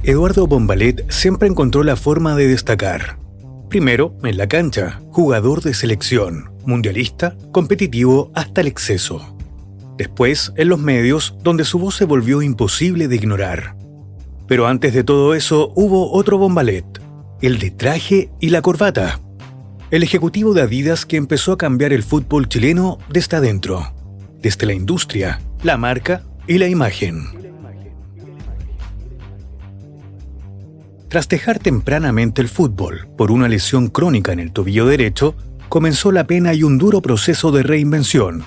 Eduardo Bombalet siempre encontró la forma de destacar. Primero, en la cancha, jugador de selección, mundialista, competitivo hasta el exceso. Después, en los medios, donde su voz se volvió imposible de ignorar. Pero antes de todo eso, hubo otro Bombalet, el de traje y la corbata. El ejecutivo de Adidas que empezó a cambiar el fútbol chileno desde adentro, desde la industria, la marca y la imagen. Tras dejar tempranamente el fútbol por una lesión crónica en el tobillo derecho, comenzó la pena y un duro proceso de reinvención,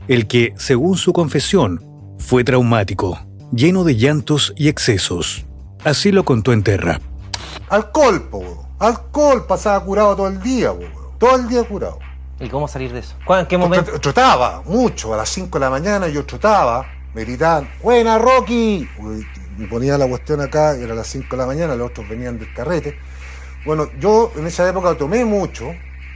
el que, según su confesión, fue traumático, lleno de llantos y excesos. Así lo contó en Terra. Alcohol, pasaba curado todo el día, todo el día curado. ¿Y cómo salir de eso? ¿En qué momento? Trotaba mucho, a las 5 de la mañana yo trotaba, me gritaban, ¡buena, Rocky! Me ponía la cuestión acá, era a las 5 de la mañana, los otros venían del carrete. Bueno, yo en esa época tomé mucho,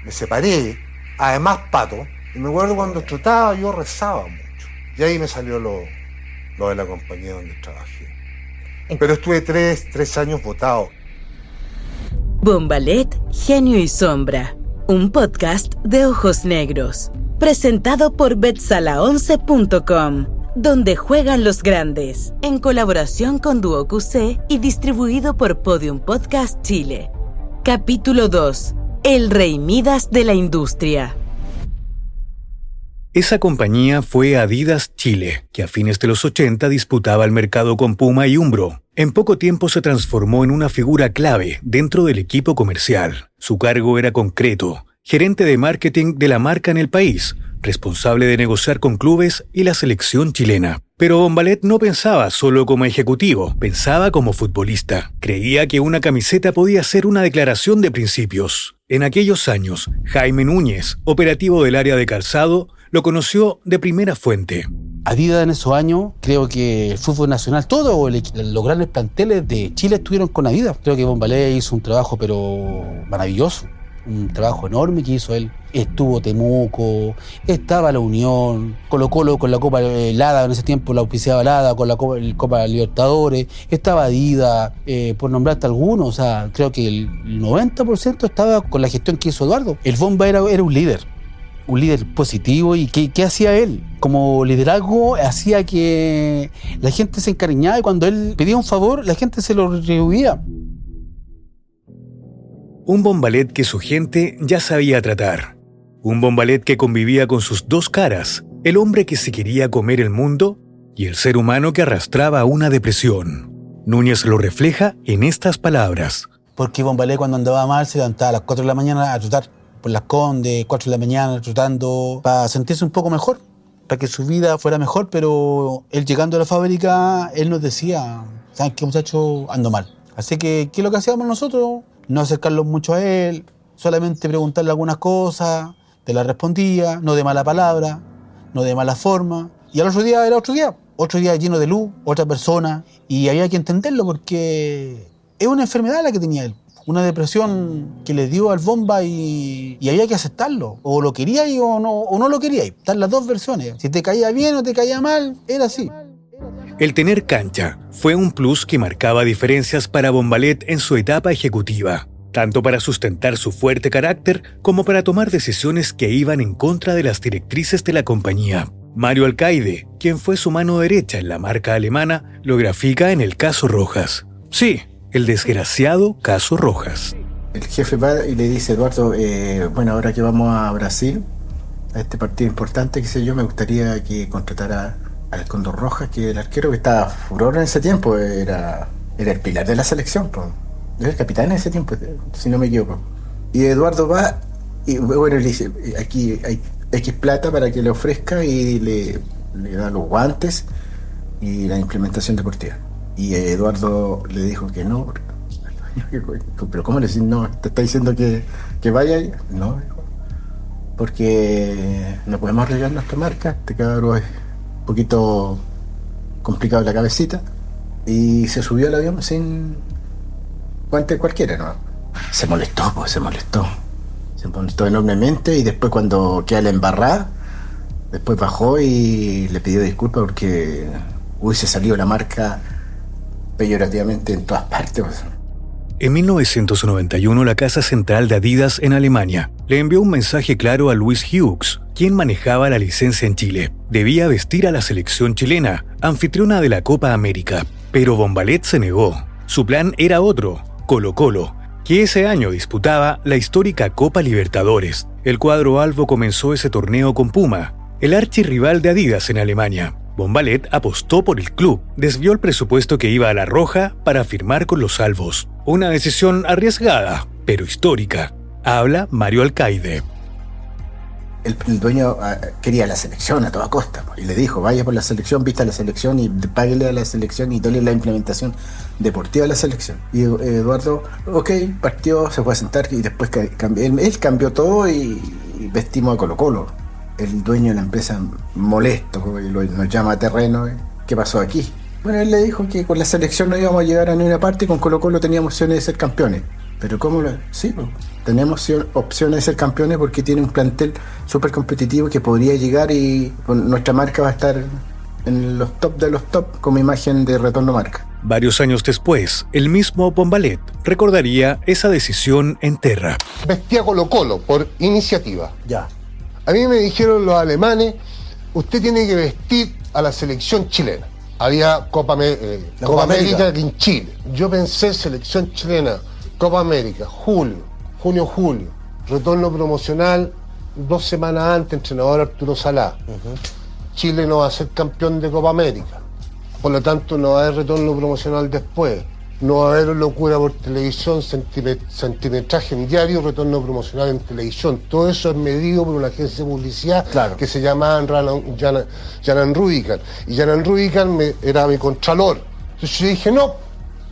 me separé, además pato, y me acuerdo cuando trotaba yo rezaba mucho. Y ahí me salió lo de la compañía donde trabajé. Pero estuve tres años botado. Bombalet, Genio y Sombra, un podcast de ojos negros, presentado por Betsala11.com, donde juegan los grandes, en colaboración con Duo QC y distribuido por Podium Podcast Chile. Capítulo 2. El Rey Midas de la industria. Esa compañía fue Adidas Chile, que a fines de los 80 disputaba el mercado con Puma y Umbro. En poco tiempo se transformó en una figura clave dentro del equipo comercial. Su cargo era concreto: gerente de marketing de la marca en el país, responsable de negociar con clubes y la selección chilena. Pero Bombalet no pensaba solo como ejecutivo, pensaba como futbolista. Creía que una camiseta podía ser una declaración de principios. En aquellos años, Jaime Núñez, operativo del área de calzado, lo conoció de primera fuente. Adidas en esos años, creo que el fútbol nacional, todos los grandes planteles de Chile estuvieron con Adidas. Creo que Bombalet hizo un trabajo pero maravilloso, un trabajo enorme que hizo él. Estuvo Temuco, estaba la Unión, Colo-Colo con la Copa Lada, en ese tiempo la auspiciaba Lada, con la Copa Libertadores, estaba Adidas, por nombrarte algunos. O sea, creo que el 90% estaba con la gestión que hizo Eduardo. El Bomba era un líder positivo. ¿Y qué hacía él? Como liderazgo hacía que la gente se encariñaba, y cuando él pedía un favor, la gente se lo retribuía. Un Bombalet que su gente ya sabía tratar. Un Bombalet que convivía con sus dos caras, el hombre que se quería comer el mundo y el ser humano que arrastraba una depresión. Núñez lo refleja en estas palabras. Porque Bombalet, cuando andaba mal, se levantaba a las 4 de la mañana a trotar por Las Condes, 4 de la mañana trotando, para sentirse un poco mejor, para que su vida fuera mejor. Pero él, llegando a la fábrica, él nos decía, ¿saben qué, muchacho? Ando mal. Así que, ¿qué es lo que hacíamos nosotros? No acercarlos mucho a él, solamente preguntarle algunas cosas, te las respondía, no de mala palabra, no de mala forma. Y al otro día era otro día lleno de luz, otra persona. Y había que entenderlo porque es una enfermedad la que tenía él. Una depresión que le dio al Bomba y había que aceptarlo. O lo quería o no lo quería. Están las dos versiones. Si te caía bien o te caía mal, era así. El tener cancha fue un plus que marcaba diferencias para Bombalet en su etapa ejecutiva, tanto para sustentar su fuerte carácter como para tomar decisiones que iban en contra de las directrices de la compañía. Mario Alcaide, quien fue su mano derecha en la marca alemana, lo grafica en el caso Rojas. Sí, el desgraciado caso Rojas. El jefe va y le dice: Eduardo, bueno, ahora que vamos a Brasil, a este partido importante, qué sé yo, me gustaría que contratara al Cóndor Rojas, que el arquero que estaba furor en ese tiempo, era el pilar de la selección, era el capitán en ese tiempo, si no me equivoco. Y Eduardo va y bueno, le dice: aquí hay X plata para que le ofrezca, y le da los guantes y la implementación deportiva. Y Eduardo le dijo que no. Pero ¿cómo le decís no? ¿Te está diciendo que vaya ahí? No, porque no podemos arriesgar nuestra marca, este cabrón es un poquito complicado la cabecita. Y se subió al avión sin guante cualquiera, ¿no? Se molestó enormemente. Y después, cuando queda la embarrada, después bajó y le pidió disculpas porque hubiese salido la marca peyorativamente en todas partes. Pues. En 1991, la Casa Central de Adidas en Alemania le envió un mensaje claro a Louis Hughes, quien manejaba la licencia en Chile. Debía vestir a la selección chilena, anfitriona de la Copa América. Pero Bombalet se negó. Su plan era otro, Colo-Colo, que ese año disputaba la histórica Copa Libertadores. El cuadro albo comenzó ese torneo con Puma, el archirrival de Adidas en Alemania. Bombalet apostó por el club, desvió el presupuesto que iba a la roja para firmar con los albos. Una decisión arriesgada, pero histórica. Habla Mario Alcaide. El dueño quería la selección a toda costa, y le dijo, vaya por la selección, vista la selección y páguele a la selección y dole la implementación deportiva de la selección. Y Eduardo, partió, se fue a sentar y después él cambió todo y vestimos a Colo-Colo. El dueño de la empresa molesto, nos llama a terreno, ¿qué pasó aquí? Bueno, él le dijo que con la selección no íbamos a llegar a ninguna parte y con Colo-Colo teníamos opciones de ser campeones. Pero ¿cómo? Sí, pues, tenemos opciones de ser campeones porque tiene un plantel súper competitivo que podría llegar y nuestra marca va a estar en los top de los top como imagen de retorno marca. Varios años después, el mismo Bombalet recordaría esa decisión en Terra. Vestía Colo-Colo por iniciativa. Ya. A mí me dijeron los alemanes, usted tiene que vestir a la selección chilena. Había Copa América en Chile. Yo pensé selección chilena, Copa América, junio, retorno promocional 2 semanas antes, entrenador Arturo Salá. Chile no va a ser campeón de Copa América, por lo tanto no va a haber retorno promocional después, no va a haber locura por televisión, centimetraje en diario, retorno promocional en televisión. Todo eso es medido por una agencia de publicidad que se llamaba Janan Rubican, y Janan Rubican era mi contralor. Entonces yo dije, no,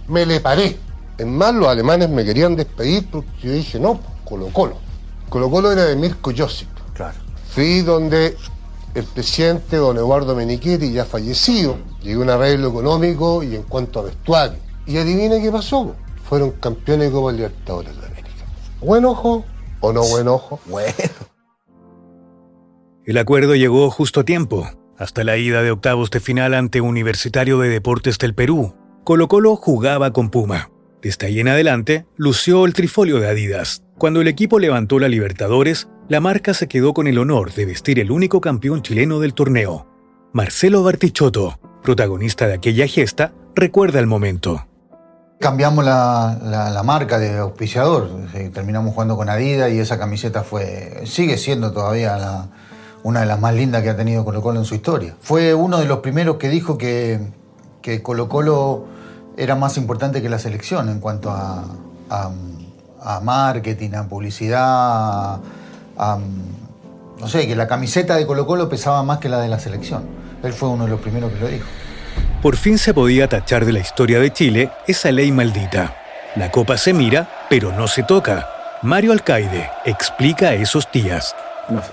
me le paré. Es más, los alemanes me querían despedir porque yo dije, no, Colo-Colo. Colo-Colo era de Mirko Josic. Claro. Fui donde el presidente, don Eduardo Menichetti, ya fallecido, llegó a un arreglo económico y en cuanto a vestuario. Y adivina qué pasó. Fueron campeones de Copa Libertadores de América. ¿Buen ojo o no buen ojo? Bueno. El acuerdo llegó justo a tiempo, hasta la ida de octavos de final ante Universitario de Deportes del Perú. Colo-Colo jugaba con Puma. Desde ahí en adelante, lució el trifolio de Adidas. Cuando el equipo levantó la Libertadores, la marca se quedó con el honor de vestir el único campeón chileno del torneo. Marcelo Bartichotto, protagonista de aquella gesta, recuerda el momento. Cambiamos la marca de auspiciador, terminamos jugando con Adidas y esa camiseta sigue siendo todavía una de las más lindas que ha tenido Colo-Colo en su historia. Fue uno de los primeros que dijo que Colo-Colo era más importante que la selección en cuanto a marketing, a publicidad, no sé, que la camiseta de Colo-Colo pesaba más que la de la selección. Él fue uno de los primeros que lo dijo. Por fin se podía tachar de la historia de Chile esa ley maldita. La copa se mira, pero no se toca. Mario Alcaide explica esos días.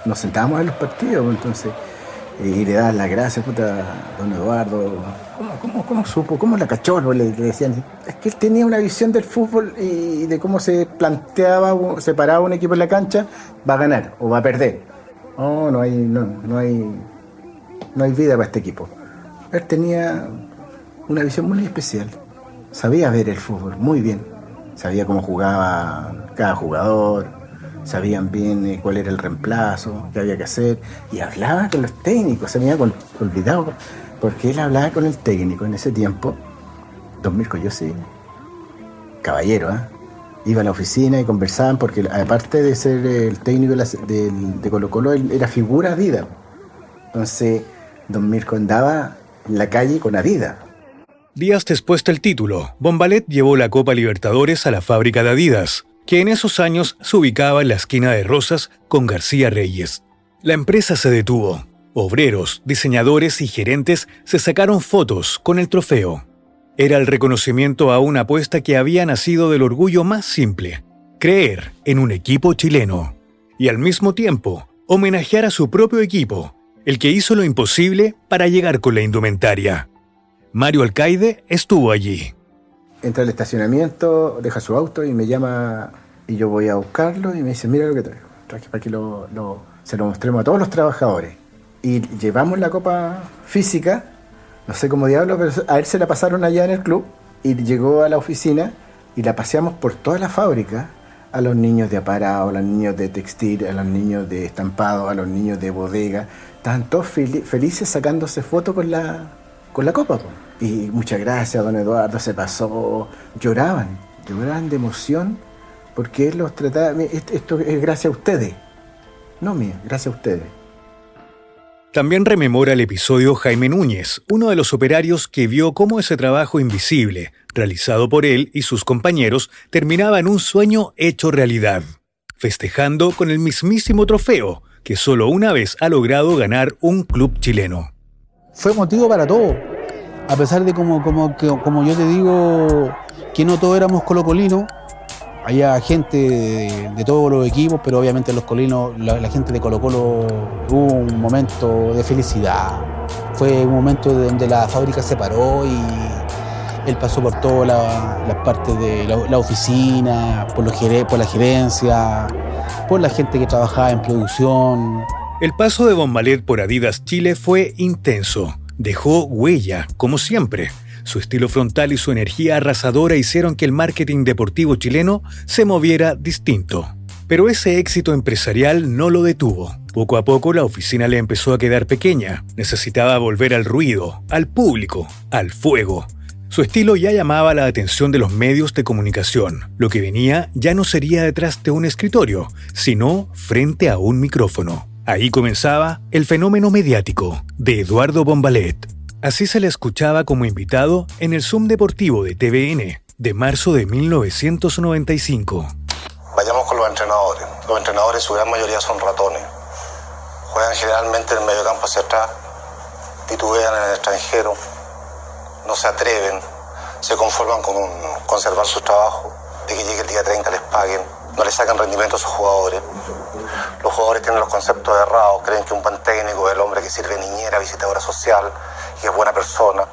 Nos sentábamos en los partidos, entonces, y le daban las gracias, don Eduardo. ¿Cómo supo? ¿Cómo la cachó? Le decían. Es que él tenía una visión del fútbol y de cómo se paraba un equipo en la cancha, va a ganar o va a perder. No hay vida para este equipo. Él tenía una visión muy especial. Sabía ver el fútbol muy bien. Sabía cómo jugaba cada jugador. Sabían bien cuál era el reemplazo, qué había que hacer. Y hablaba con los técnicos. Se me había olvidado. Porque él hablaba con el técnico en ese tiempo. Don Mirko Josic. Caballero, Iba a la oficina y conversaban porque aparte de ser el técnico de Colo-Colo, él era figura Adidas. Entonces, don Mirko andaba en la calle con Adidas. Días después del título, Bombalet llevó la Copa Libertadores a la fábrica de Adidas, que en esos años se ubicaba en la esquina de Rosas con García Reyes. La empresa se detuvo. Obreros, diseñadores y gerentes se sacaron fotos con el trofeo. Era el reconocimiento a una apuesta que había nacido del orgullo más simple: creer en un equipo chileno. Y al mismo tiempo, homenajear a su propio equipo, el que hizo lo imposible para llegar con la indumentaria. Mario Alcaide estuvo allí. Entra al estacionamiento, deja su auto y me llama y yo voy a buscarlo y me dice, mira lo que traigo. Traje para que se lo mostremos a todos los trabajadores. Y llevamos la copa física, no sé cómo diablo, pero a él se la pasaron allá en el club Y llegó a la oficina y la paseamos por toda la fábrica, a los niños de aparado, a los niños de textil, a los niños de estampado, a los niños de bodega. Estaban todos felices sacándose fotos con la copa. Y muchas gracias, don Eduardo, se pasó. Lloraban de emoción porque él los trataba. Esto es gracias a ustedes. No mío, gracias a ustedes. También rememora el episodio Jaime Núñez, uno de los operarios que vio cómo ese trabajo invisible, realizado por él y sus compañeros, terminaba en un sueño hecho realidad, festejando con el mismísimo trofeo que solo una vez ha logrado ganar un club chileno. Fue motivo para todo, a pesar de como yo te digo, que no todos éramos colocolinos. Había gente de todos los equipos, pero obviamente los colinos, la gente de Colo-Colo, hubo un momento de felicidad. Fue un momento donde la fábrica se paró y él pasó por todas las partes de la oficina, por la gerencia, por la gente que trabajaba en producción. El paso de Bombalet por Adidas Chile fue intenso. Dejó huella, como siempre. Su estilo frontal y su energía arrasadora hicieron que el marketing deportivo chileno se moviera distinto. Pero ese éxito empresarial no lo detuvo. Poco a poco la oficina le empezó a quedar pequeña. Necesitaba volver al ruido, al público, al fuego. Su estilo ya llamaba la atención de los medios de comunicación. Lo que venía ya no sería detrás de un escritorio, sino frente a un micrófono. Ahí comenzaba el fenómeno mediático de Eduardo Bombalet. Así se le escuchaba como invitado en el Zoom deportivo de TVN de marzo de 1995. Vayamos con los entrenadores. Los entrenadores, su gran mayoría son ratones. Juegan generalmente en el mediocampo hacia atrás, titubean en el extranjero, no se atreven, se conforman con conservar su trabajo, de que llegue el día 30 les paguen, no les sacan rendimiento a sus jugadores. Los jugadores tienen los conceptos errados, creen que un buen técnico es el hombre que sirve niñera, visitadora social, que es buena persona.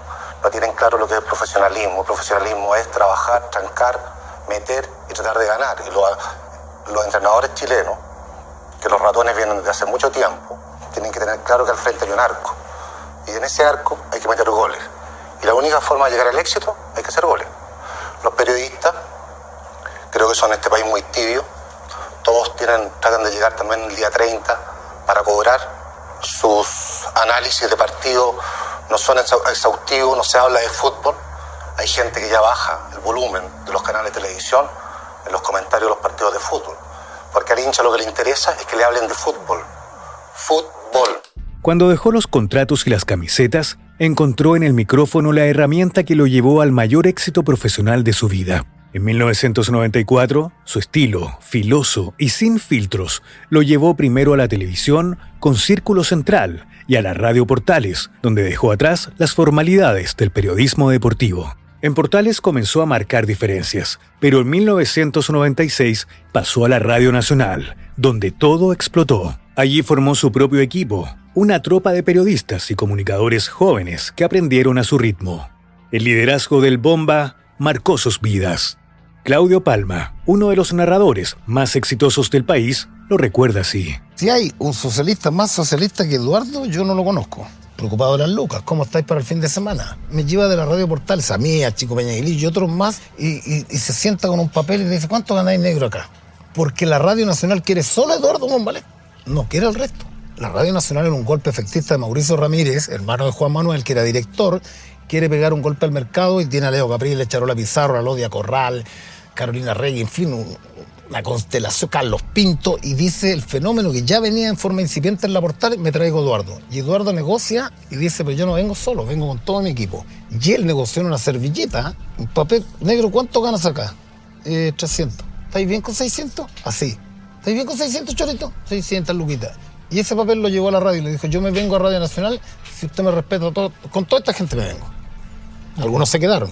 No tienen claro lo que es profesionalismo. El profesionalismo es trabajar, trancar, meter y tratar de ganar. Y los entrenadores chilenos, que los ratones vienen desde hace mucho tiempo, tienen que tener claro que al frente hay un arco. Y en ese arco hay que meter goles. Y la única forma de llegar al éxito hay que hacer goles. Los periodistas, creo que son en este país muy tibios. Todos tratan de llegar también el día 30 para cobrar. Sus análisis de partido no son exhaustivos, no se habla de fútbol. Hay gente que ya baja el volumen de los canales de televisión en los comentarios de los partidos de fútbol. Porque al hincha lo que le interesa es que le hablen de fútbol. Fútbol. Cuando dejó los contratos y las camisetas, encontró en el micrófono la herramienta que lo llevó al mayor éxito profesional de su vida. En 1994, su estilo, filoso y sin filtros, lo llevó primero a la televisión con Círculo Central y a la radio Portales, donde dejó atrás las formalidades del periodismo deportivo. En Portales comenzó a marcar diferencias, pero en 1996 pasó a la Radio Nacional, donde todo explotó. Allí formó su propio equipo, una tropa de periodistas y comunicadores jóvenes que aprendieron a su ritmo. El liderazgo del Bomba marcó sus vidas. Claudio Palma, uno de los narradores más exitosos del país, lo recuerda así. Si hay un socialista más socialista que Eduardo, yo no lo conozco. Preocupado de las lucas, ¿cómo estáis para el fin de semana? Me lleva de la radio Portales, a mí, a Chico Peñaguilí y otros más, y se sienta con un papel y dice, ¿cuánto ganáis negro acá? Porque la Radio Nacional quiere solo a Eduardo Bombalet, no quiere al resto. La Radio Nacional, en un golpe efectista de Mauricio Ramírez, hermano de Juan Manuel, que era director, quiere pegar un golpe al mercado y tiene a Leo Capriles, Charola Pizarro, a Lodia Corral, Carolina Rey, en fin, una constelación, Carlos Pinto, y dice el fenómeno que ya venía en forma incipiente en la Portal, me traigo a Eduardo. Y Eduardo negocia y dice, pero yo no vengo solo, vengo con todo mi equipo. Y él negoció en una servilleta, un papel negro, ¿cuánto ganas acá? 300. ¿Estáis bien con 600? Así. ¿Estáis bien con 600, Chorito? 600, Luquita. Y ese papel lo llevó a la radio y le dijo, yo me vengo a Radio Nacional, si usted me respeta, con toda esta gente me vengo. Algunos se quedaron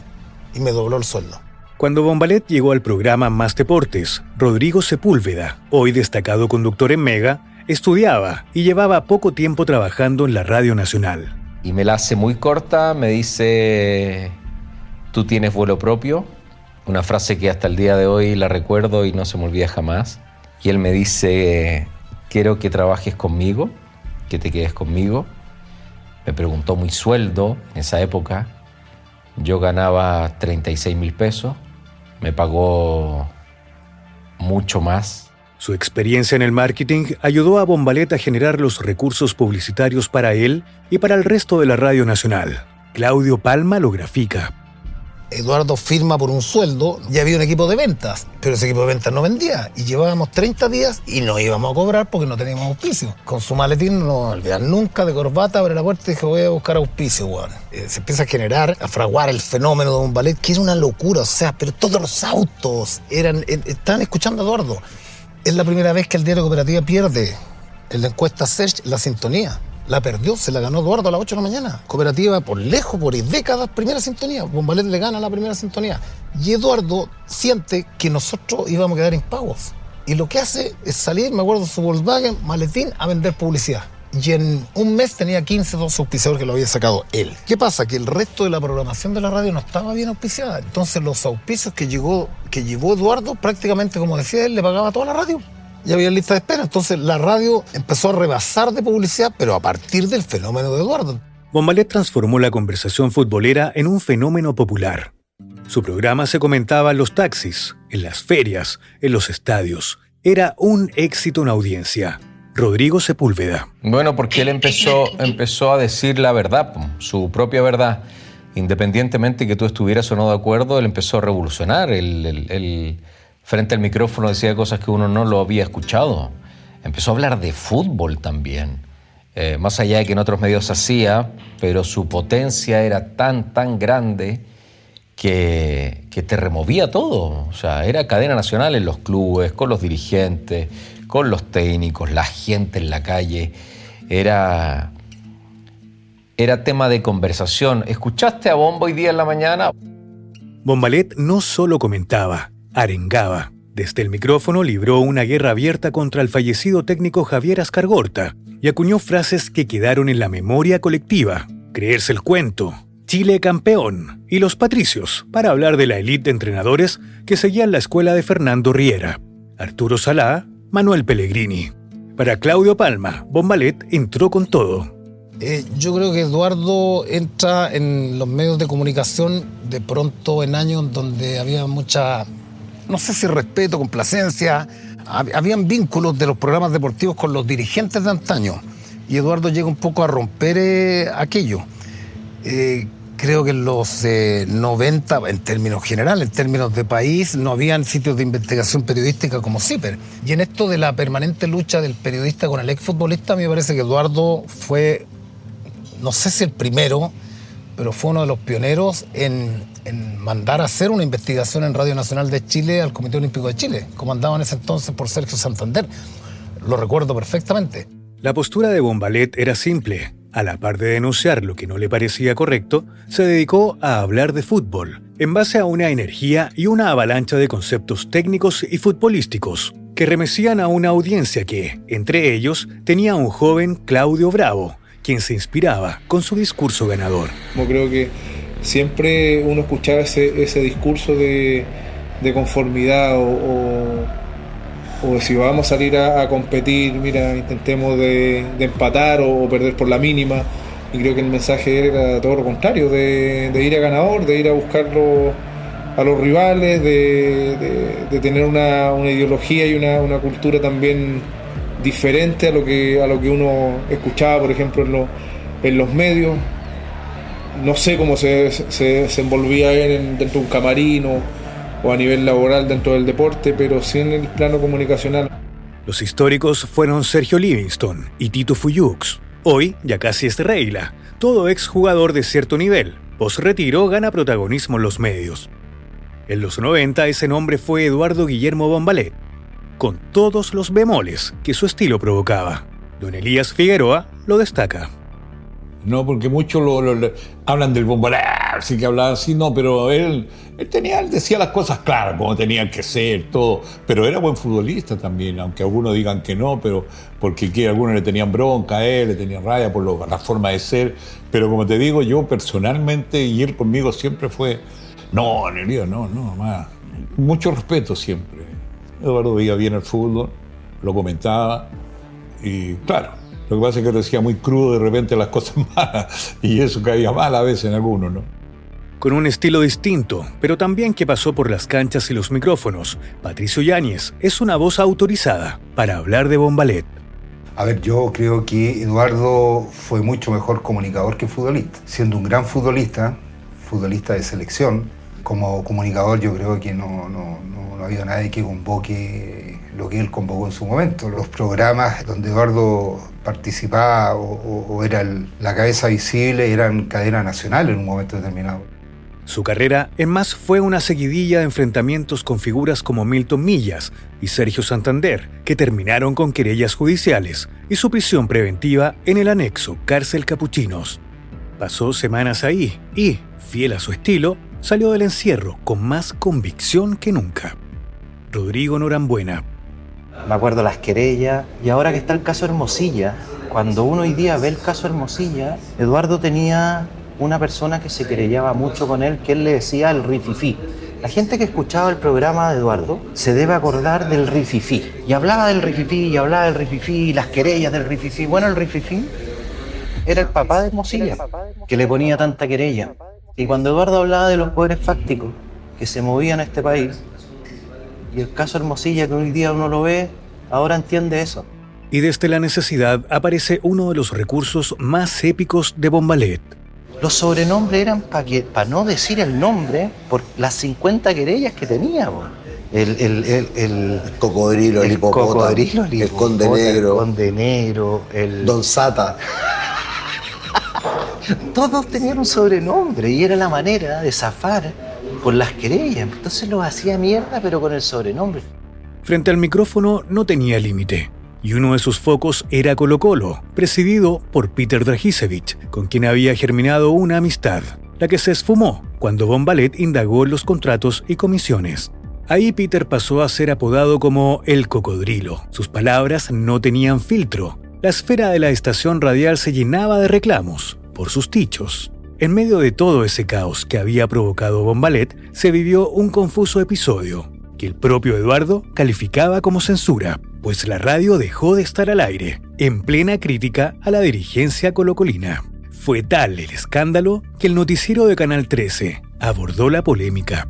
y me dobló el sueldo. Cuando Bombalet llegó al programa Más Deportes, Rodrigo Sepúlveda, hoy destacado conductor en Mega, estudiaba y llevaba poco tiempo trabajando en la Radio Nacional. Y me la hace muy corta, me dice, tú tienes vuelo propio, una frase que hasta el día de hoy la recuerdo y no se me olvida jamás. Y él me dice, quiero que trabajes conmigo, que te quedes conmigo. Me preguntó mi sueldo en esa época. Yo ganaba 36.000 pesos, me pagó mucho más. Su experiencia en el marketing ayudó a Bombalet a generar los recursos publicitarios para él y para el resto de la Radio Nacional. Claudio Palma lo grafica. Eduardo firma por un sueldo, ya había un equipo de ventas, pero ese equipo de ventas no vendía y llevábamos 30 días y no íbamos a cobrar porque no teníamos auspicio. Con su maletín, no nos olvidar nunca, de corbata, abre la puerta y dije, voy a buscar auspicio, weón. Se empieza a generar, a fraguar el fenómeno de Bombalet, que era una locura, o sea, pero todos los autos estaban escuchando a Eduardo. Es la primera vez que el diario Cooperativa pierde en la encuesta Search la sintonía. La perdió, se la ganó Eduardo a las 8 de la mañana. Cooperativa por lejos, por décadas, primera sintonía. Bombalet le gana la primera sintonía. Y Eduardo siente que nosotros íbamos a quedar impagos. Y lo que hace es salir, me acuerdo, su Volkswagen, maletín, a vender publicidad. Y en un mes tenía 15 auspiciadores que lo había sacado él. ¿Qué pasa? Que el resto de la programación de la radio no estaba bien auspiciada. Entonces los auspicios que llevó Eduardo, prácticamente, como decía él, le pagaba a toda la radio. Ya había lista de espera, entonces la radio empezó a rebasar de publicidad, pero a partir del fenómeno de Eduardo. Bombalet transformó la conversación futbolera en un fenómeno popular. Su programa se comentaba en los taxis, en las ferias, en los estadios. Era un éxito en audiencia. Rodrigo Sepúlveda. Bueno, porque él empezó a decir la verdad, su propia verdad. Independientemente que tú estuvieras o no de acuerdo, él empezó a revolucionar. Él frente al micrófono decía cosas que uno no lo había escuchado. Empezó a hablar de fútbol también. Más allá de que en otros medios hacía, pero su potencia era tan grande que te removía todo. O sea, era cadena nacional en los clubes, con los dirigentes, con los técnicos, la gente en la calle. Era tema de conversación. ¿Escuchaste a Bomba hoy día en la mañana? Bombalet no solo comentaba, arengaba. Desde el micrófono libró una guerra abierta contra el fallecido técnico Javier Ascargorta y acuñó frases que quedaron en la memoria colectiva. Creerse el cuento, Chile campeón y los patricios, para hablar de la élite de entrenadores que seguían la escuela de Fernando Riera, Arturo Salá, Manuel Pellegrini. Para Claudio Palma, Bombalet entró con todo. Yo creo que Eduardo entra en los medios de comunicación de pronto en años donde había mucha, no sé si respeto, complacencia, habían vínculos de los programas deportivos con los dirigentes de antaño. Y Eduardo llega un poco a romper aquello. Creo que en los 90, en términos generales, en términos de país, no habían sitios de investigación periodística como CIPER. Y en esto de la permanente lucha del periodista con el exfutbolista, a mí me parece que Eduardo fue, no sé si el primero, pero fue uno de los pioneros en mandar a hacer una investigación en Radio Nacional de Chile al Comité Olímpico de Chile, comandado en ese entonces por Sergio Santander. Lo recuerdo perfectamente. La postura de Bombalet era simple. A la par de denunciar lo que no le parecía correcto, se dedicó a hablar de fútbol, en base a una energía y una avalancha de conceptos técnicos y futbolísticos, que remecían a una audiencia que, entre ellos, tenía a un joven Claudio Bravo, quien se inspiraba con su discurso ganador. Yo creo que siempre uno escuchaba ese discurso de conformidad o si vamos a salir a competir, mira, intentemos de empatar o perder por la mínima. Y creo que el mensaje era todo lo contrario, de ir a ganador, de ir a buscar a los rivales, de tener una ideología y una cultura también diferente a lo que uno escuchaba, por ejemplo, en los medios. No sé cómo se envolvía él dentro de un camarín o a nivel laboral dentro del deporte, pero sí en el plano comunicacional. Los históricos fueron Sergio Livingston y Tito Fuyux. Hoy ya casi es regla. Todo exjugador de cierto nivel, post-retiro, gana protagonismo en los medios. En los 90 ese nombre fue Eduardo Guillermo Bombalet, con todos los bemoles que su estilo provocaba. Don Elías Figueroa lo destaca. No, porque muchos hablan del Bombalet, sí que hablaba así, no, pero él decía las cosas claras, como tenían que ser, todo, pero era buen futbolista también, aunque algunos digan que no, pero porque algunos le tenían bronca a él, le tenían rabia por la forma de ser, pero como te digo, yo personalmente, y él conmigo siempre fue, no, Elías, no, más, mucho respeto siempre. Eduardo veía bien el fútbol, lo comentaba, y claro, lo que pasa es que decía muy crudo de repente las cosas malas, y eso caía mal a veces en algunos, ¿no? Con un estilo distinto, pero también que pasó por las canchas y los micrófonos, Patricio Yáñez es una voz autorizada para hablar de Bombalet. A ver, yo creo que Eduardo fue mucho mejor comunicador que futbolista. Siendo un gran futbolista de selección, como comunicador yo creo que no ha habido nadie que convoque lo que él convocó en su momento. Los programas donde Eduardo participaba o era la cabeza visible eran cadena nacional en un momento determinado. Su carrera en Más fue una seguidilla de enfrentamientos con figuras como Milton Millas y Sergio Santander, que terminaron con querellas judiciales y su prisión preventiva en el anexo Cárcel Capuchinos. Pasó semanas ahí y, fiel a su estilo, salió del encierro con más convicción que nunca. Rodrigo Norambuena. Me acuerdo las querellas, y ahora que está el caso Hermosilla, cuando uno hoy día ve el caso Hermosilla, Eduardo tenía una persona que se querellaba mucho con él, que él le decía el rififí. La gente que escuchaba el programa de Eduardo se debe acordar del rififí. Y hablaba del rififí, y las querellas del rififí. Bueno, el rififí era el papá de Hermosilla, que le ponía tanta querella. Y cuando Eduardo hablaba de los poderes fácticos que se movían en este país, y el caso Hermosilla que hoy día uno lo ve, ahora entiende eso. Y desde la necesidad aparece uno de los recursos más épicos de Bombalet. Los sobrenombres eran para no decir el nombre por las 50 querellas que tenía. El cocodrilo, el hipopótamo, el conde negro, el Don Sata. Todos tenían un sobrenombre y era la manera de zafar por las querellas. Entonces los hacía mierda, pero con el sobrenombre. Frente al micrófono no tenía límite. Y uno de sus focos era Colo-Colo, presidido por Peter Dragisevich, con quien había germinado una amistad, la que se esfumó cuando Bombalet indagó en los contratos y comisiones. Ahí Peter pasó a ser apodado como el cocodrilo. Sus palabras no tenían filtro. La esfera de la estación radial se llenaba de reclamos por sus dichos. En medio de todo ese caos que había provocado Bombalet, se vivió un confuso episodio, que el propio Eduardo calificaba como censura, pues la radio dejó de estar al aire, en plena crítica a la dirigencia colocolina. Fue tal el escándalo que el noticiero de Canal 13 abordó la polémica.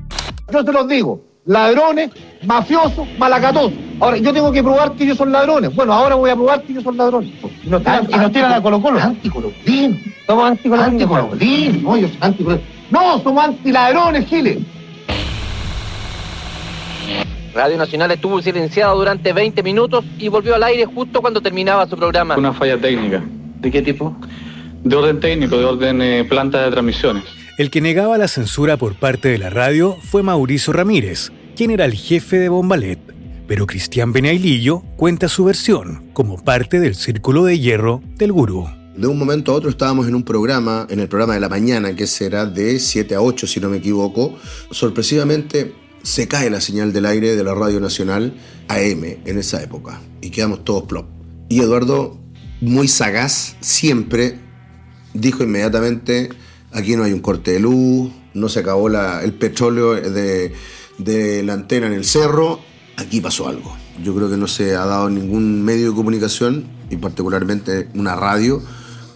Yo te los digo, ladrones, mafiosos, malacatosos. Ahora, yo tengo que probar que ellos son ladrones. Bueno, ahora voy a probar que ellos son ladrones. Y nos tiran a Colo-Colo. Anticoloclín. Somos anticoloclín. No, ellos son anticoloclín. No, somos antiladrones, Giles. Radio Nacional estuvo silenciado durante 20 minutos y volvió al aire justo cuando terminaba su programa. Una falla técnica. ¿De qué tipo? De orden técnico, de orden planta de transmisiones. El que negaba la censura por parte de la radio fue Mauricio Ramírez, quien era el jefe de Bombalet. Pero Cristian Benailillo cuenta su versión como parte del círculo de hierro del gurú. De un momento a otro estábamos en un programa, en el programa de la mañana, que será de 7 a 8, si no me equivoco. Sorpresivamente se cae la señal del aire de la Radio Nacional AM en esa época y quedamos todos plop. Y Eduardo, muy sagaz, siempre dijo inmediatamente: aquí no hay un corte de luz, no se acabó el petróleo de la antena en el cerro, aquí pasó algo. Yo creo que no se ha dado ningún medio de comunicación, y particularmente una radio,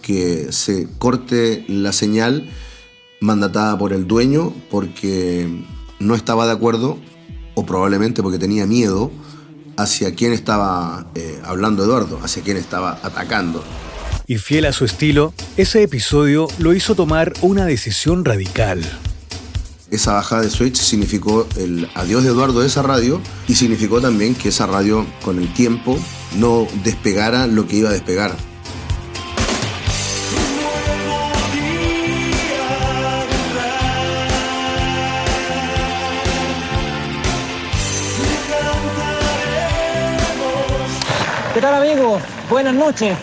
que se corte la señal mandatada por el dueño porque no estaba de acuerdo, o probablemente porque tenía miedo hacia quién estaba hablando Eduardo, hacia quién estaba atacando. Y fiel a su estilo, ese episodio lo hizo tomar una decisión radical. Esa bajada de switch significó el adiós de Eduardo de esa radio, y significó también que esa radio con el tiempo no despegara lo que iba a despegar. ¿Qué tal, amigos? Buenas noches.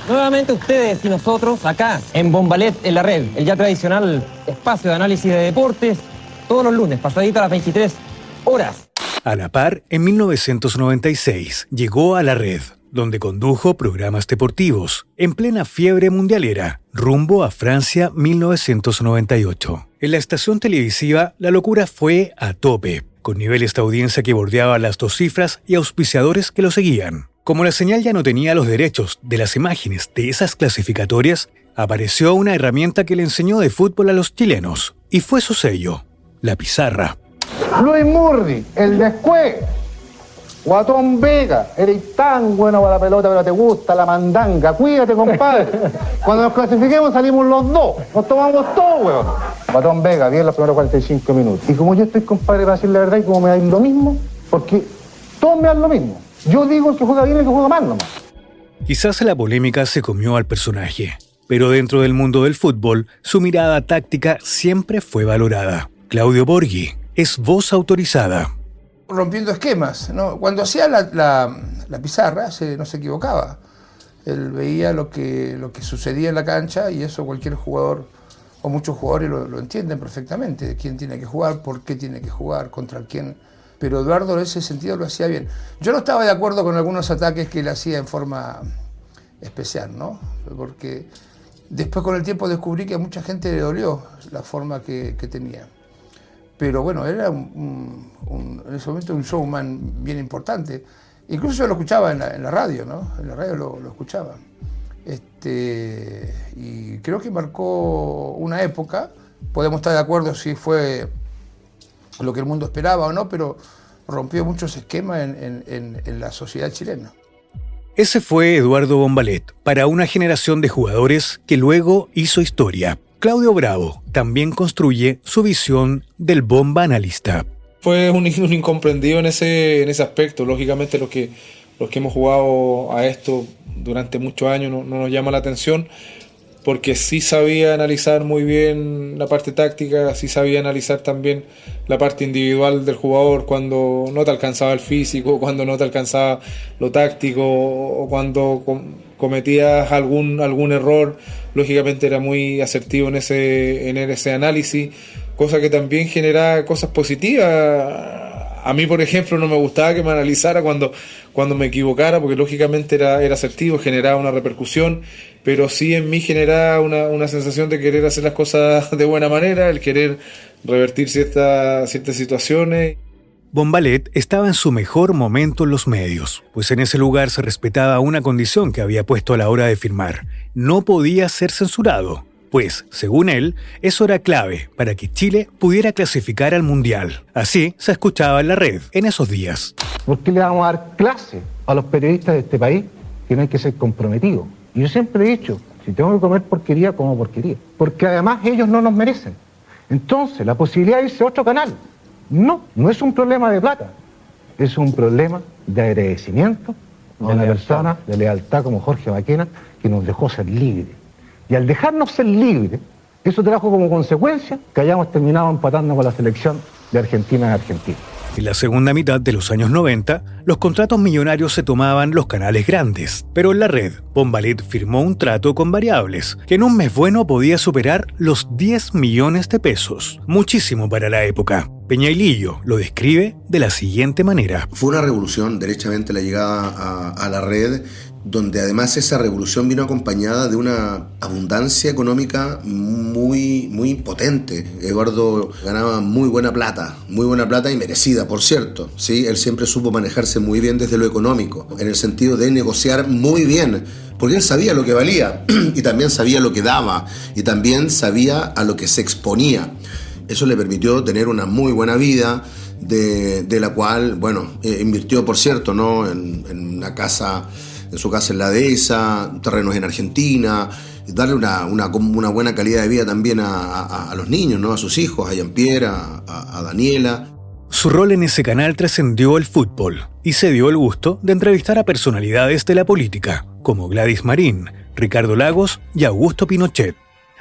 Nuevamente ustedes y nosotros acá en Bombalet en la red, el ya tradicional espacio de análisis de deportes, todos los lunes, pasadita a las 23 horas. A la par, en 1996 llegó a la red, donde condujo programas deportivos, en plena fiebre mundialera, rumbo a Francia 1998. En la estación televisiva, la locura fue a tope, con niveles de audiencia que bordeaban las 2 cifras y auspiciadores que lo seguían. Como la señal ya no tenía los derechos de las imágenes de esas clasificatorias, apareció una herramienta que le enseñó de fútbol a los chilenos, y fue su sello, la pizarra. Luis Murri, el descué. Guatón Vega, eres tan bueno para la pelota, pero te gusta la mandanga. Cuídate, compadre. Cuando nos clasifiquemos salimos los dos. Nos tomamos todo, weón. Guatón Vega, bien los primeros 45 minutos. Y como yo estoy, compadre, para decir la verdad, y como me da lo mismo, porque todos me dan lo mismo. Yo digo el que juega bien y el que juega mal nomás. Quizás la polémica se comió al personaje, pero dentro del mundo del fútbol, su mirada táctica siempre fue valorada. Claudio Borghi es voz autorizada. Rompiendo esquemas, ¿no? Cuando hacía la pizarra no se equivocaba. Él veía lo que sucedía en la cancha y eso cualquier jugador o muchos jugadores lo entienden perfectamente. Quién tiene que jugar, por qué tiene que jugar, contra quién. Pero Eduardo en ese sentido lo hacía bien. Yo no estaba de acuerdo con algunos ataques que él hacía en forma especial, ¿no? Porque después con el tiempo descubrí que a mucha gente le dolió la forma que tenía. Pero bueno, era en ese momento un showman bien importante. Incluso yo lo escuchaba en la radio, ¿no? En la radio lo escuchaba. Y creo que marcó una época. Podemos estar de acuerdo si fue lo que el mundo esperaba o no, pero rompió muchos esquemas en la sociedad chilena. Ese fue Eduardo Bombalet, para una generación de jugadores que luego hizo historia. Claudio Bravo también construye su visión del bomba analista. Fue un incomprendido en ese aspecto. Lógicamente los que hemos jugado a esto durante muchos años no nos llama la atención, porque sí sabía analizar muy bien la parte táctica, sí sabía analizar también la parte individual del jugador cuando no te alcanzaba el físico, cuando no te alcanzaba lo táctico o cuando cometías algún error. Lógicamente era muy asertivo en ese análisis, cosa que también generaba cosas positivas. A mí, por ejemplo, no me gustaba que me analizara cuando me equivocara, porque lógicamente era asertivo, generaba una repercusión, pero sí en mí generaba una sensación de querer hacer las cosas de buena manera, el querer revertir ciertas situaciones. Bombalet estaba en su mejor momento en los medios, pues en ese lugar se respetaba una condición que había puesto a la hora de firmar: no podía ser censurado, pues, según él, eso era clave para que Chile pudiera clasificar al Mundial. Así se escuchaba en la red en esos días. ¿Por qué le vamos a dar clase a los periodistas de este país que no hay que ser comprometidos? Y yo siempre he dicho, si tengo que comer porquería, como porquería. Porque además ellos no nos merecen. Entonces, la posibilidad de irse a otro canal, no es un problema de plata, es un problema de agradecimiento de una persona de lealtad como Jorge Maquena, que nos dejó ser libres. Y al dejarnos ser libres, eso trajo como consecuencia que hayamos terminado empatando con la selección de Argentina en Argentina. En la segunda mitad de los años 90, los contratos millonarios se tomaban los canales grandes, pero en la red, Bombalet firmó un trato con variables, que en un mes bueno podía superar los 10 millones de pesos, muchísimo para la época. Peñailillo lo describe de la siguiente manera. Fue una revolución, derechamente, la llegada a la red, donde además esa revolución vino acompañada de una abundancia económica muy, muy potente. Eduardo ganaba muy buena plata y merecida, por cierto, ¿sí? Él siempre supo manejarse muy bien desde lo económico, en el sentido de negociar muy bien, porque él sabía lo que valía y también sabía lo que daba y también sabía a lo que se exponía. Eso le permitió tener una muy buena vida, de la cual, invirtió, por cierto, ¿no? en una casa, en su casa en la dehesa, terrenos en Argentina, darle una buena calidad de vida también a los niños, ¿no? A sus hijos, a Jean-Pierre, a Daniela. Su rol en ese canal trascendió el fútbol y se dio el gusto de entrevistar a personalidades de la política, como Gladys Marín, Ricardo Lagos y Augusto Pinochet,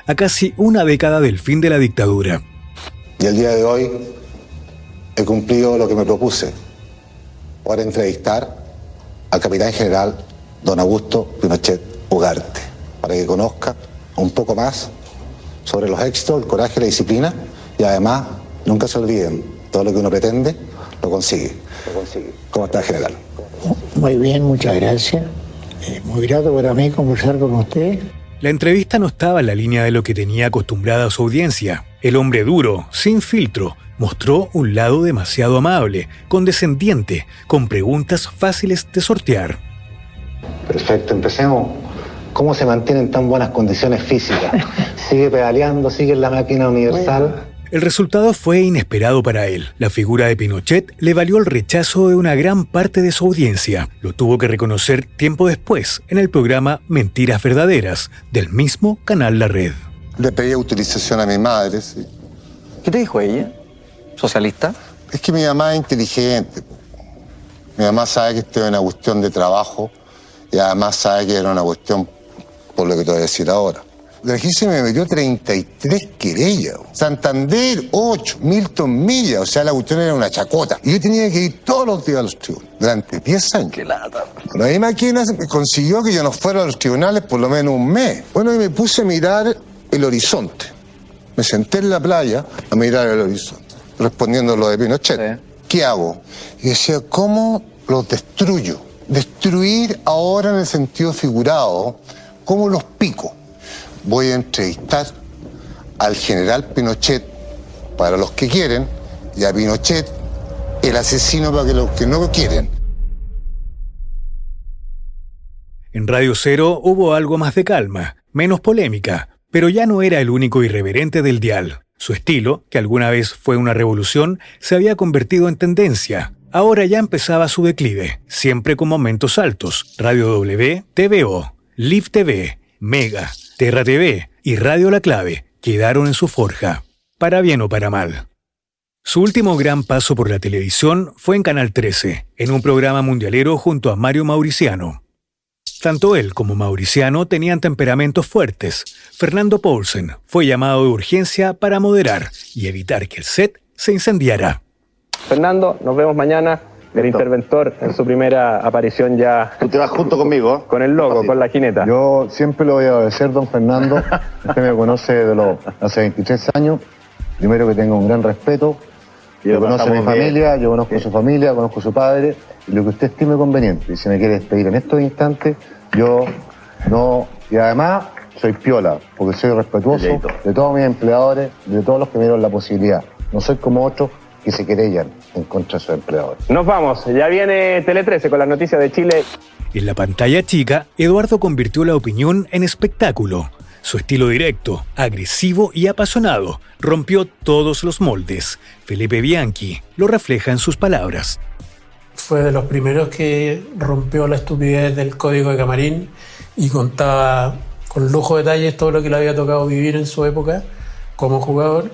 a casi una década del fin de la dictadura. Y el día de hoy he cumplido lo que me propuse, para entrevistar al capitán general don Augusto Pinochet Ugarte, para que conozca un poco más sobre los éxitos, el coraje, la disciplina, y además nunca se olviden, todo lo que uno pretende lo consigue. ¿Cómo está, general? Muy bien, muchas gracias. Muy grato para mí conversar con usted. La entrevista no estaba en la línea de lo que tenía acostumbrada su audiencia. El hombre duro, sin filtro, mostró un lado demasiado amable, condescendiente, con preguntas fáciles de sortear. Perfecto, empecemos cómo se mantiene en tan buenas condiciones físicas. Sigue pedaleando, sigue en la máquina universal. El resultado fue inesperado para él. La figura de Pinochet le valió el rechazo de una gran parte de su audiencia. Lo tuvo que reconocer tiempo después en el programa Mentiras Verdaderas del mismo canal La Red. Le pedí autorización a mi madre, sí. ¿Qué te dijo ella? ¿Socialista? Es que mi mamá es inteligente. Mi mamá sabe que esto es una cuestión de trabajo y además sabe que era una cuestión por lo que te voy a decir ahora. La agencia me metió 33 querellas. Santander, 8. Milton Milla. O sea, la cuestión era una chacota. Y yo tenía que ir todos los días a los tribunales. Durante 10 años. ¡Qué lata! La misma máquina consiguió que yo no fuera a los tribunales por lo menos un mes. Bueno, y me puse a mirar el horizonte. Me senté en la playa a mirar el horizonte. Respondiendo a lo de Pinochet. Sí. ¿Qué hago? Y decía, ¿cómo los destruyo? Destruir ahora en el sentido figurado, ¿cómo los pico? Voy a entrevistar al general Pinochet para los que quieren y a Pinochet el asesino para los que no quieren. En Radio Cero hubo algo más de calma, menos polémica, pero ya no era el único irreverente del dial. Su estilo, que alguna vez fue una revolución, se había convertido en tendencia. Ahora ya empezaba su declive, siempre con momentos altos. Radio W, TVO, Live TV, Mega, Terra TV y Radio La Clave quedaron en su forja, para bien o para mal. Su último gran paso por la televisión fue en Canal 13, en un programa mundialero junto a Mario Mauriciano. Tanto él como Mauriciano tenían temperamentos fuertes. Fernando Poulsen fue llamado de urgencia para moderar y evitar que el set se incendiara. Fernando, nos vemos mañana. El interventor en su primera aparición ya... Tú te vas junto conmigo, ¿eh? Con el logo, con la jineta. Yo siempre lo voy a agradecer, don Fernando. Usted me conoce hace 23 años. Primero que tengo un gran respeto. Yo conozco a mi familia, yo conozco a su familia, conozco a su padre. Y lo que usted estime conveniente. Y si me quiere despedir en estos instantes, yo no... Y además, soy piola, porque soy respetuoso de todos mis empleadores, de todos los que me dieron la posibilidad. No soy como otros que se querellan en contra de sus empleadores. Nos vamos, ya viene Tele 13 con las noticias de Chile. En la pantalla chica, Eduardo convirtió la opinión en espectáculo. Su estilo directo, agresivo y apasionado rompió todos los moldes. Felipe Bianchi lo refleja en sus palabras. Fue de los primeros que rompió la estupidez del código de camarín y contaba con lujo de detalles todo lo que le había tocado vivir en su época como jugador.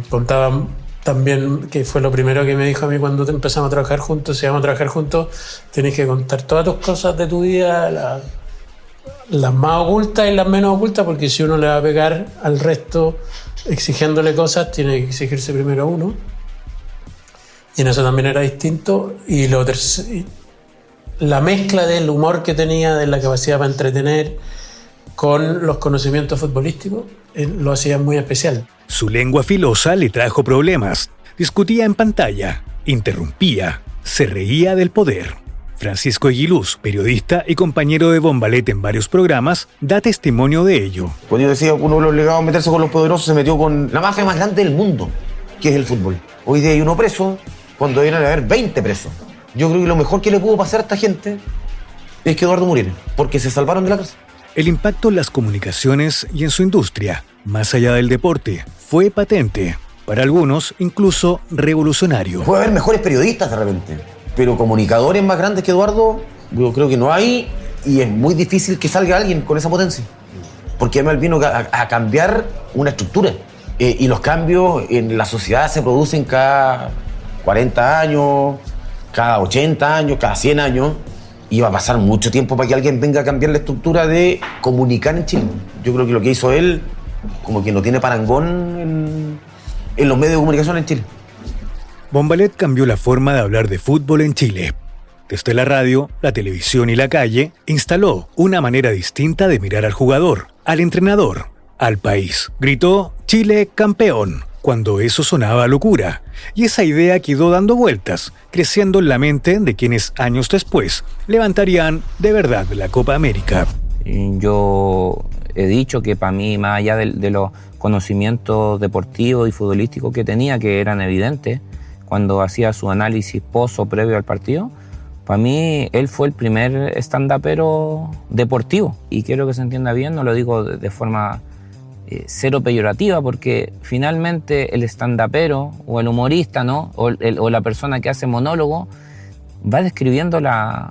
Contaba también, que fue lo primero que me dijo a mí cuando empezamos a trabajar juntos: si vamos a trabajar juntos, tenés que contar todas tus cosas de tu vida, las más ocultas y las menos ocultas, porque si uno le va a pegar al resto exigiéndole cosas, tiene que exigirse primero a uno. Y en eso también era distinto. Y la mezcla del humor que tenía, de la capacidad para entretener, con los conocimientos futbolísticos, lo hacía muy especial. Su lengua filosa le trajo problemas. Discutía en pantalla, interrumpía, se reía del poder. Francisco Aguiluz, periodista y compañero de Bombalet en varios programas, da testimonio de ello. Cuando yo decía que uno de los obligados a meterse con los poderosos, se metió con la mafia más grande del mundo, que es el fútbol. Hoy día hay uno preso, cuando deberían haber 20 presos. Yo creo que lo mejor que le pudo pasar a esta gente es que Eduardo muriera, porque se salvaron de la cárcel. El impacto en las comunicaciones y en su industria, más allá del deporte, fue patente. Para algunos, incluso revolucionario. Puede haber mejores periodistas de repente, pero comunicadores más grandes que Eduardo, yo creo que no hay, y es muy difícil que salga alguien con esa potencia. Porque además vino a cambiar una estructura. Y los cambios en la sociedad se producen cada 40 años, cada 80 años, cada 100 años. Y va a pasar mucho tiempo para que alguien venga a cambiar la estructura de comunicar en Chile. Yo creo que lo que hizo él, como que no tiene parangón en los medios de comunicación en Chile. Bombalet cambió la forma de hablar de fútbol en Chile. Desde la radio, la televisión y la calle, instaló una manera distinta de mirar al jugador, al entrenador, al país. Gritó «Chile campeón», cuando eso sonaba a locura. Y esa idea quedó dando vueltas, creciendo en la mente de quienes años después levantarían de verdad la Copa América. Yo he dicho que para mí, más allá de los conocimientos deportivos y futbolísticos que tenía, que eran evidentes cuando hacía su análisis post o previo al partido, Para mí, él fue el primer stand-upero deportivo. Y quiero que se entienda bien, no lo digo de forma cero peyorativa, porque finalmente el stand-upero o el humorista, ¿no? o la persona que hace monólogo va describiendo la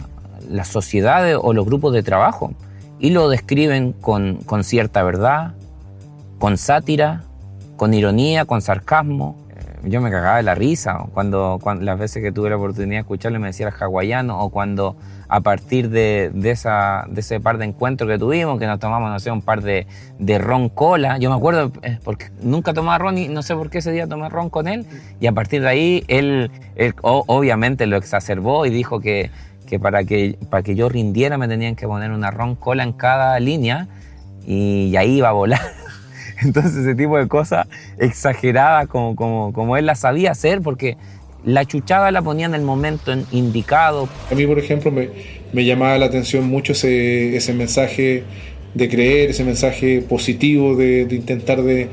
sociedad o los grupos de trabajo. Y lo describen con cierta verdad, con sátira, con ironía, con sarcasmo. Yo me cagaba de la risa cuando las veces que tuve la oportunidad de escucharle me decía el hawaiano, o cuando a partir de ese par de encuentros que tuvimos, que nos tomamos, no sé, un par de ron cola. Yo me acuerdo, porque nunca tomaba ron y no sé por qué ese día tomé ron con él. Y a partir de ahí, él obviamente lo exacerbó y dijo que para que yo rindiera me tenían que poner una ron cola en cada línea y ahí iba a volar. Entonces ese tipo de cosas exageradas como él las sabía hacer, porque la chuchada la ponía en el momento indicado. A mí, por ejemplo, me llamaba la atención mucho ese mensaje de creer, ese mensaje positivo de intentar de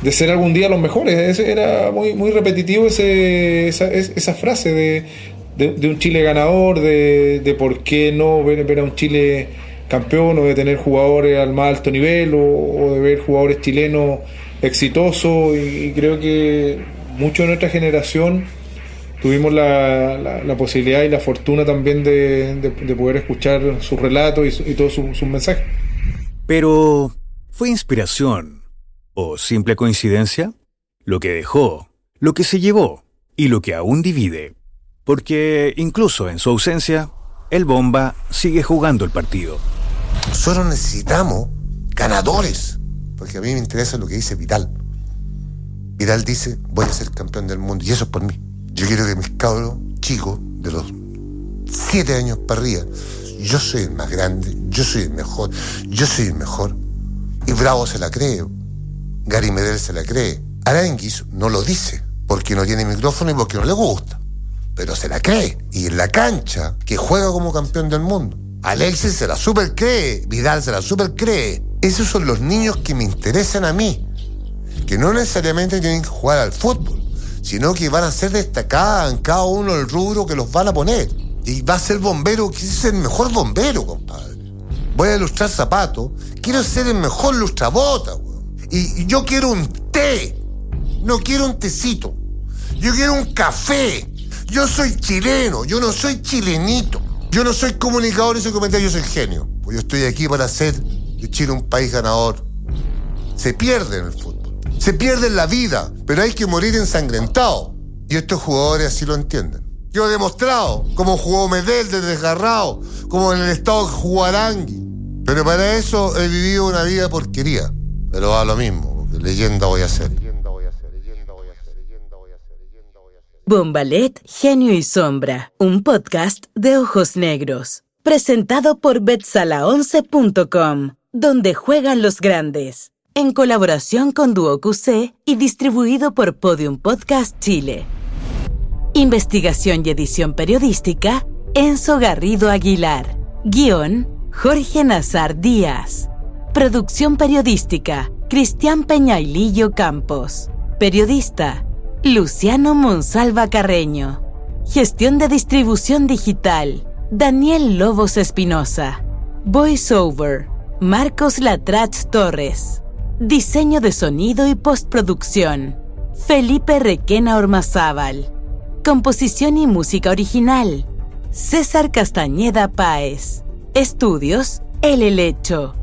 ser algún día los mejores. Era muy repetitivo esa frase de un Chile ganador, de por qué no ver a un Chile campeón, o de tener jugadores al más alto nivel, o de ver jugadores chilenos exitosos. Y creo que mucho de nuestra generación tuvimos la posibilidad y la fortuna también de poder escuchar sus relatos y todos sus mensajes. Pero, ¿fue inspiración o simple coincidencia? Lo que dejó, lo que se llevó y lo que aún divide. Porque incluso en su ausencia, el Bomba sigue jugando el partido. Nosotros necesitamos ganadores, porque a mí me interesa lo que dice Vidal. Vidal dice, voy a ser campeón del mundo, y eso es por mí. Yo quiero que mis cabros chicos, de los 7 años para arriba, yo soy el más grande, yo soy el mejor, yo soy el mejor. Y Bravo se la cree, Gary Medel se la cree. Aranguis no lo dice, porque no tiene micrófono y porque no le gusta, pero se la cree. Y en la cancha, que juega como campeón del mundo, Alexis se la super cree, Vidal se la super cree. Esos son los niños que me interesan a mí, que no necesariamente tienen que jugar al fútbol, sino que van a ser destacadas en cada uno del rubro que los van a poner. Y va a ser bombero, que es el mejor bombero, compadre. Voy a lustrar zapatos, quiero ser el mejor lustrabotas, y yo quiero un té, no quiero un tecito, yo quiero un café. Yo soy chileno, yo no soy chilenito. Yo no soy comunicador y soy comentario, yo soy genio. Pues yo estoy aquí para hacer de Chile un país ganador. Se pierde en el fútbol, se pierde en la vida, pero hay que morir ensangrentado. Y estos jugadores así lo entienden. Yo he demostrado cómo jugó Medel de desgarrado, como en el estado que jugó Arangui. Pero para eso he vivido una vida porquería. Pero va lo mismo, porque leyenda voy a ser. Bombalet, Genio y Sombra, un podcast de ojos negros. Presentado por Betsala11.com, donde juegan los grandes. En colaboración con Duo QC y distribuido por Podium Podcast Chile. Investigación y edición periodística, Enzo Garrido Aguilar. Guión, Jorge Nazar Díaz. Producción periodística, Cristian Peñailillo Campos. Periodista, Luciano Monsalva Carreño. Gestión de distribución digital, Daniel Lobos Espinosa. Voiceover, Marcos Latrach Torres. Diseño de sonido y postproducción, Felipe Requena Ormazábal. Composición y música original, César Castañeda Páez. Estudios, El Helecho.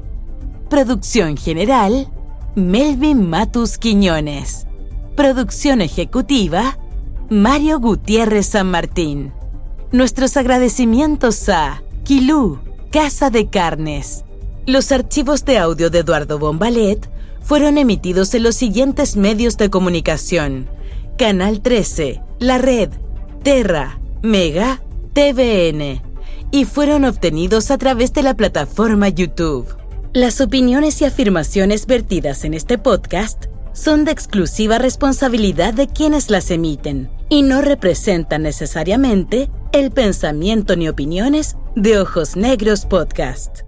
Producción general, Melvin Matus Quiñones. Producción ejecutiva, Mario Gutiérrez San Martín. Nuestros agradecimientos a Quilú, Casa de Carnes. Los archivos de audio de Eduardo Bombalet fueron emitidos en los siguientes medios de comunicación: Canal 13, La Red, Terra, Mega, TVN, y fueron obtenidos a través de la plataforma YouTube. Las opiniones y afirmaciones vertidas en este podcast son de exclusiva responsabilidad de quienes las emiten y no representan necesariamente el pensamiento ni opiniones de Ojos Negros Podcast.